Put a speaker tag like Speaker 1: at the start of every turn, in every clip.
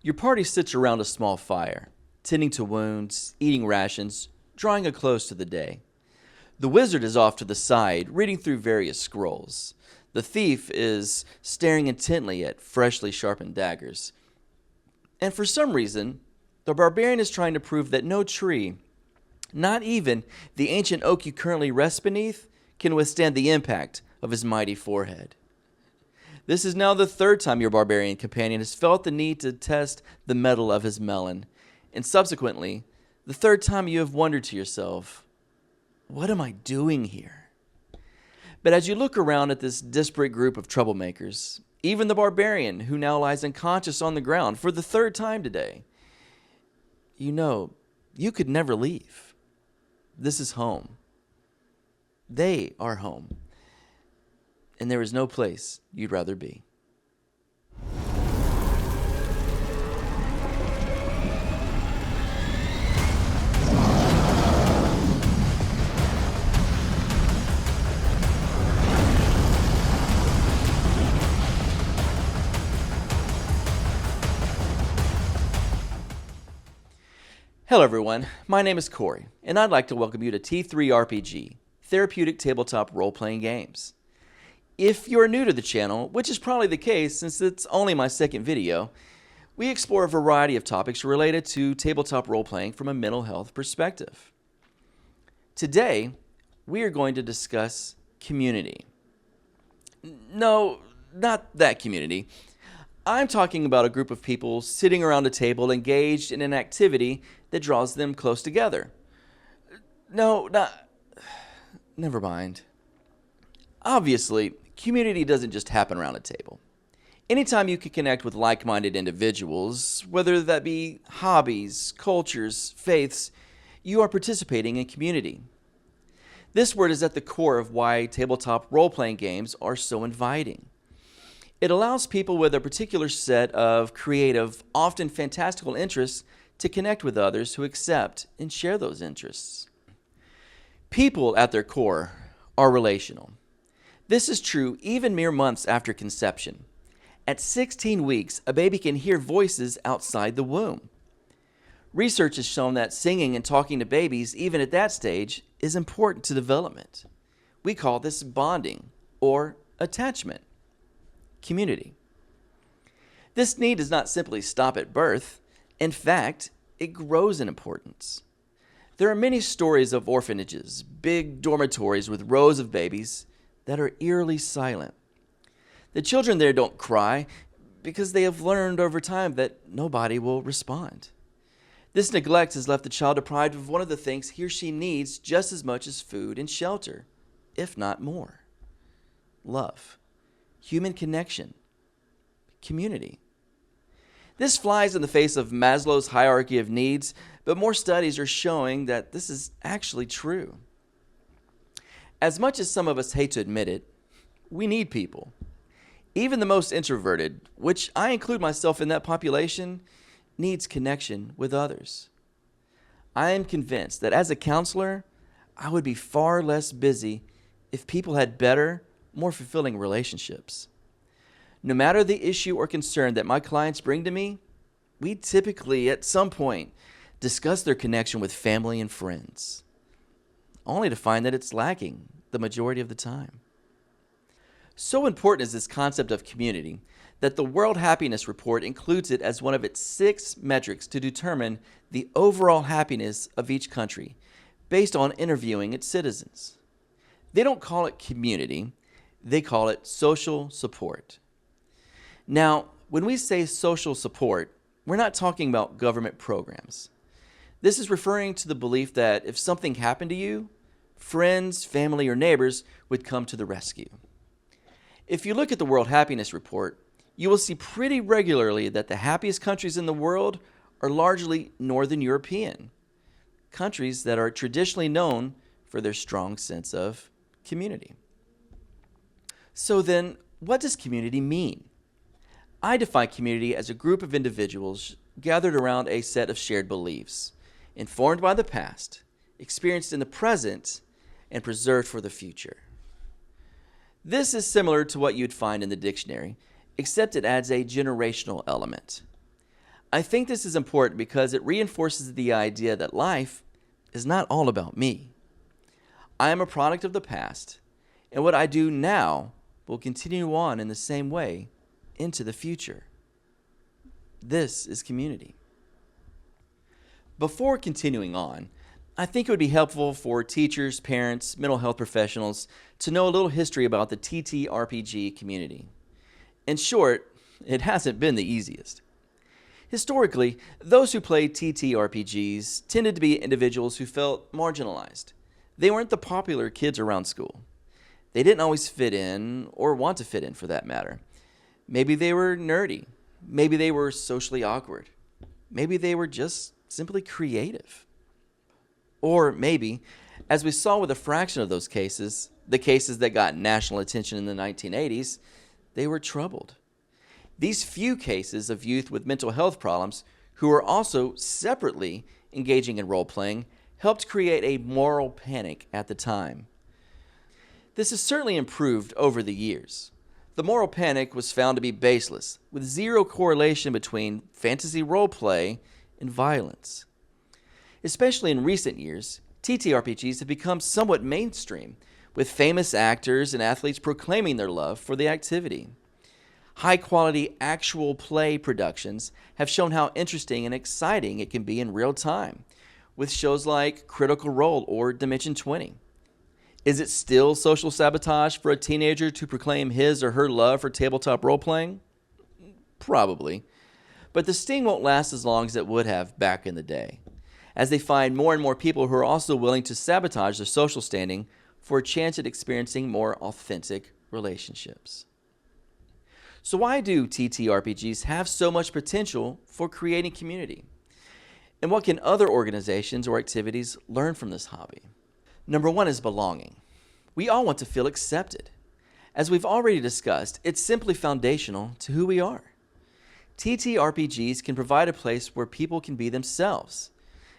Speaker 1: Your party sits around a small fire, tending to wounds, eating rations, drawing a close to the day. The wizard is off to the side, reading through various scrolls. The thief is staring intently at freshly sharpened daggers. And for some reason, the barbarian is trying to prove that no tree, not even the ancient oak you currently rest beneath, can withstand the impact of his mighty forehead. This is now the third time your barbarian companion has felt the need to test the mettle of his melon, and subsequently, the third time you have wondered to yourself, what am I doing here? But as you look around at this disparate group of troublemakers, even the barbarian who now lies unconscious on the ground for the third time today, you know you could never leave. This is home. They are home. And there is no place you'd rather be. Hello everyone, my name is Corey, and I'd like to welcome you to T3RPG, Therapeutic TableTop Role-Playing Games. If you're new to the channel, which is probably the case since it's only my second video, we explore a variety of topics related to tabletop role-playing from a mental health perspective. Today, we are going to discuss community. No, not that community. I'm talking about a group of people sitting around a table engaged in an activity that draws them close together. Never mind. Obviously, community doesn't just happen around a table. Anytime you can connect with like-minded individuals, whether that be hobbies, cultures, faiths, you are participating in community. This word is at the core of why tabletop role-playing games are so inviting. It allows people with a particular set of creative, often fantastical interests to connect with others who accept and share those interests. People at their core are relational. This is true even mere months after conception. At 16 weeks, a baby can hear voices outside the womb. Research has shown that singing and talking to babies, even at that stage, is important to development. We call this bonding or attachment. Community. This need does not simply stop at birth. In fact, it grows in importance. There are many stories of orphanages, big dormitories with rows of babies that are eerily silent. The children there don't cry because they have learned over time that nobody will respond. This neglect has left the child deprived of one of the things he or she needs just as much as food and shelter, if not more. Love. Human connection, community. This flies in the face of Maslow's hierarchy of needs, but more studies are showing that this is actually true. As much as some of us hate to admit it, we need people. Even the most introverted, which I include myself in that population, needs connection with others. I am convinced that as a counselor, I would be far less busy if people had better, more fulfilling relationships. No matter the issue or concern that my clients bring to me, we typically, at some point, discuss their connection with family and friends, only to find that it's lacking the majority of the time. So important is this concept of community that the World Happiness Report includes it as one of its 6 metrics to determine the overall happiness of each country based on interviewing its citizens. They don't call it community. They call it social support. Now, when we say social support, we're not talking about government programs. This is referring to the belief that if something happened to you, friends, family, or neighbors would come to the rescue. If you look at the World Happiness Report, you will see pretty regularly that the happiest countries in the world are largely Northern European, countries that are traditionally known for their strong sense of community. So then, what does community mean? I define community as a group of individuals gathered around a set of shared beliefs, informed by the past, experienced in the present, and preserved for the future. This is similar to what you'd find in the dictionary, except it adds a generational element. I think this is important because it reinforces the idea that life is not all about me. I am a product of the past, and what I do now will continue on in the same way into the future. This is community. Before continuing on, I think it would be helpful for teachers, parents, mental health professionals to know a little history about the TTRPG community. In short, it hasn't been the easiest. Historically, those who played TTRPGs tended to be individuals who felt marginalized. They weren't the popular kids around school. They didn't always fit in, or want to fit in for that matter. Maybe they were nerdy. Maybe they were socially awkward. Maybe they were just simply creative. Or maybe, as we saw with a fraction of those cases, the cases that got national attention in the 1980s, they were troubled. These few cases of youth with mental health problems who were also separately engaging in role-playing helped create a moral panic at the time. This has certainly improved over the years. The moral panic was found to be baseless, with zero correlation between fantasy role-play and violence. Especially in recent years, TTRPGs have become somewhat mainstream, with famous actors and athletes proclaiming their love for the activity. High-quality actual play productions have shown how interesting and exciting it can be in real time, with shows like Critical Role or Dimension 20. Is it still social sabotage for a teenager to proclaim his or her love for tabletop role-playing? Probably. But the sting won't last as long as it would have back in the day, as they find more and more people who are also willing to sabotage their social standing for a chance at experiencing more authentic relationships. So why do TTRPGs have so much potential for creating community? And what can other organizations or activities learn from this hobby? Number one is belonging. We all want to feel accepted. As we've already discussed, it's simply foundational to who we are. TTRPGs can provide a place where people can be themselves,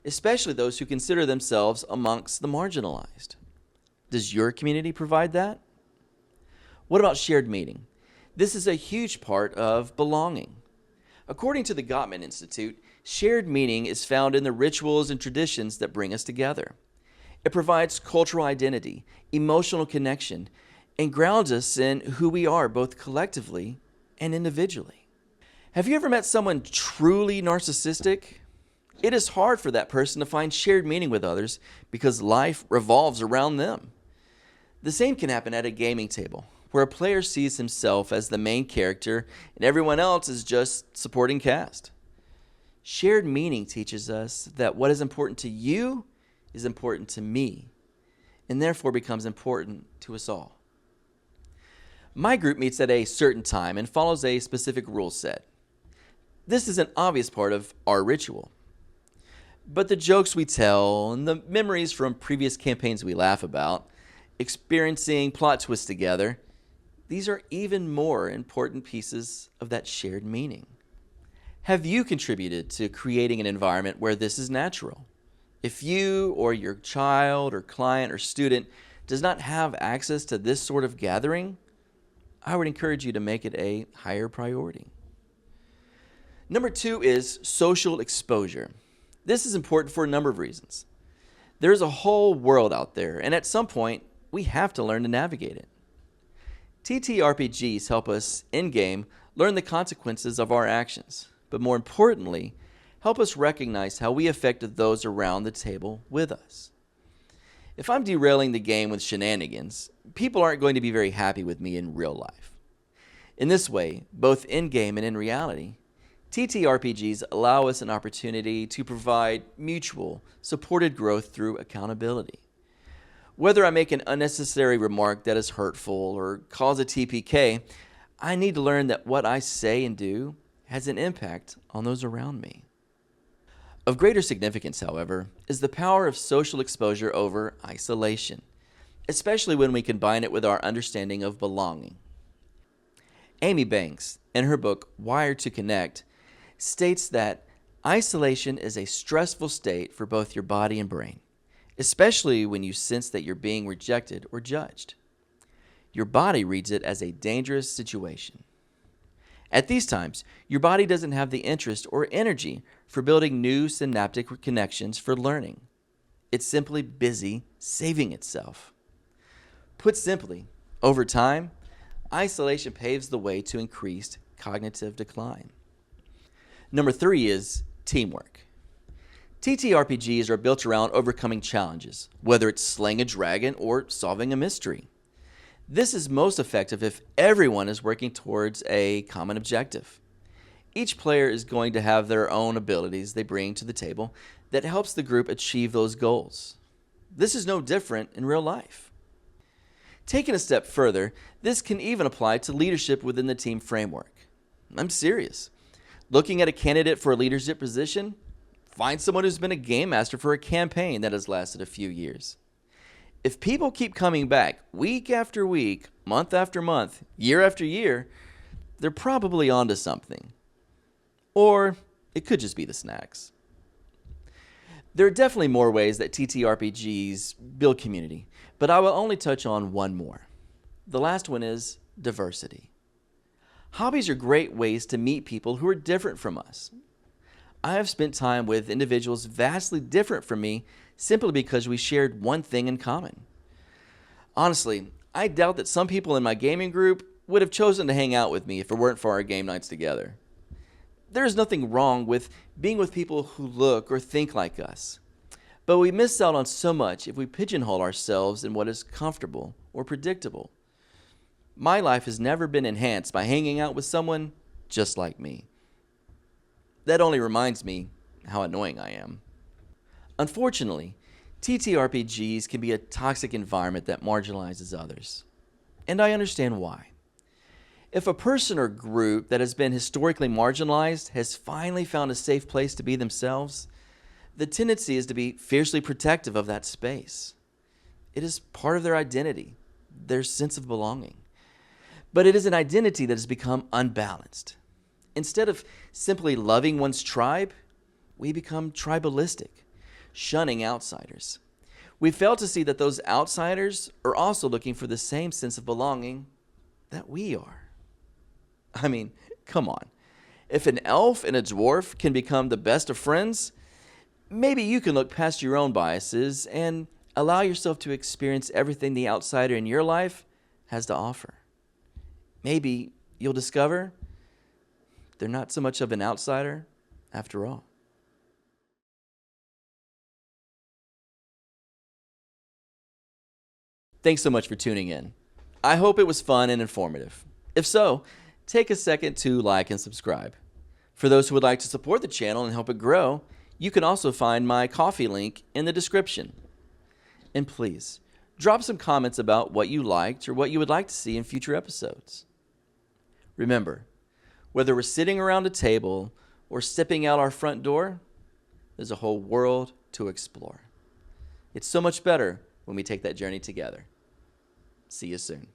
Speaker 1: especially those who consider themselves amongst the marginalized. Does your community provide that? What about shared meaning? This is a huge part of belonging. According to the Gottman Institute, shared meaning is found in the rituals and traditions that bring us together. It provides cultural identity, emotional connection, and grounds us in who we are both collectively and individually. Have you ever met someone truly narcissistic? It is hard for that person to find shared meaning with others because life revolves around them. The same can happen at a gaming table, where a player sees himself as the main character and everyone else is just supporting cast. Shared meaning teaches us that what is important to you is important to me, and therefore becomes important to us all. My group meets at a certain time and follows a specific rule set. This is an obvious part of our ritual. But the jokes we tell and the memories from previous campaigns we laugh about, experiencing plot twists together, these are even more important pieces of that shared meaning. Have you contributed to creating an environment where this is natural? If you or your child or client or student does not have access to this sort of gathering, I would encourage you to make it a higher priority. Number two is social exposure. This is important for a number of reasons. There's a whole world out there, and at some point, we have to learn to navigate it. TTRPGs help us, in-game, learn the consequences of our actions, but more importantly, help us recognize how we affected those around the table with us. If I'm derailing the game with shenanigans, people aren't going to be very happy with me in real life. In this way, both in-game and in reality, TTRPGs allow us an opportunity to provide mutual, supported growth through accountability. Whether I make an unnecessary remark that is hurtful or cause a TPK, I need to learn that what I say and do has an impact on those around me. Of greater significance, however, is the power of social exposure over isolation, especially when we combine it with our understanding of belonging. Amy Banks, in her book Wired to Connect, states that isolation is a stressful state for both your body and brain, especially when you sense that you're being rejected or judged. Your body reads it as a dangerous situation. At these times, your body doesn't have the interest or energy for building new synaptic connections for learning. It's simply busy saving itself. Put simply, over time, isolation paves the way to increased cognitive decline. Number 3 is teamwork. TTRPGs are built around overcoming challenges, whether it's slaying a dragon or solving a mystery. This is most effective if everyone is working towards a common objective. Each player is going to have their own abilities they bring to the table that helps the group achieve those goals. This is no different in real life. Taking a step further, this can even apply to leadership within the team framework. I'm serious. Looking at a candidate for a leadership position, find someone who's been a game master for a campaign that has lasted a few years. If people keep coming back week after week, month after month, year after year, they're probably onto something. Or it could just be the snacks. There are definitely more ways that TTRPGs build community, but I will only touch on one more. The last one is diversity. Hobbies are great ways to meet people who are different from us. I have spent time with individuals vastly different from me simply because we shared one thing in common. Honestly, I doubt that some people in my gaming group would have chosen to hang out with me if it weren't for our game nights together. There is nothing wrong with being with people who look or think like us, but we miss out on so much if we pigeonhole ourselves in what is comfortable or predictable. My life has never been enhanced by hanging out with someone just like me. That only reminds me how annoying I am. Unfortunately, TTRPGs can be a toxic environment that marginalizes others. And I understand why. If a person or group that has been historically marginalized has finally found a safe place to be themselves, the tendency is to be fiercely protective of that space. It is part of their identity, their sense of belonging. But it is an identity that has become unbalanced. Instead of simply loving one's tribe, we become tribalistic, shunning outsiders. We fail to see that those outsiders are also looking for the same sense of belonging that we are. I mean, come on. If an elf and a dwarf can become the best of friends, maybe you can look past your own biases and allow yourself to experience everything the outsider in your life has to offer. Maybe you'll discover they're not so much of an outsider after all. Thanks so much for tuning in. I hope it was fun and informative. If so, take a second to like and subscribe. For those who would like to support the channel and help it grow, you can also find my Ko-fi link in the description. And please, drop some comments about what you liked or what you would like to see in future episodes. Remember, whether we're sitting around a table or stepping out our front door, there's a whole world to explore. It's so much better when we take that journey together. See you soon.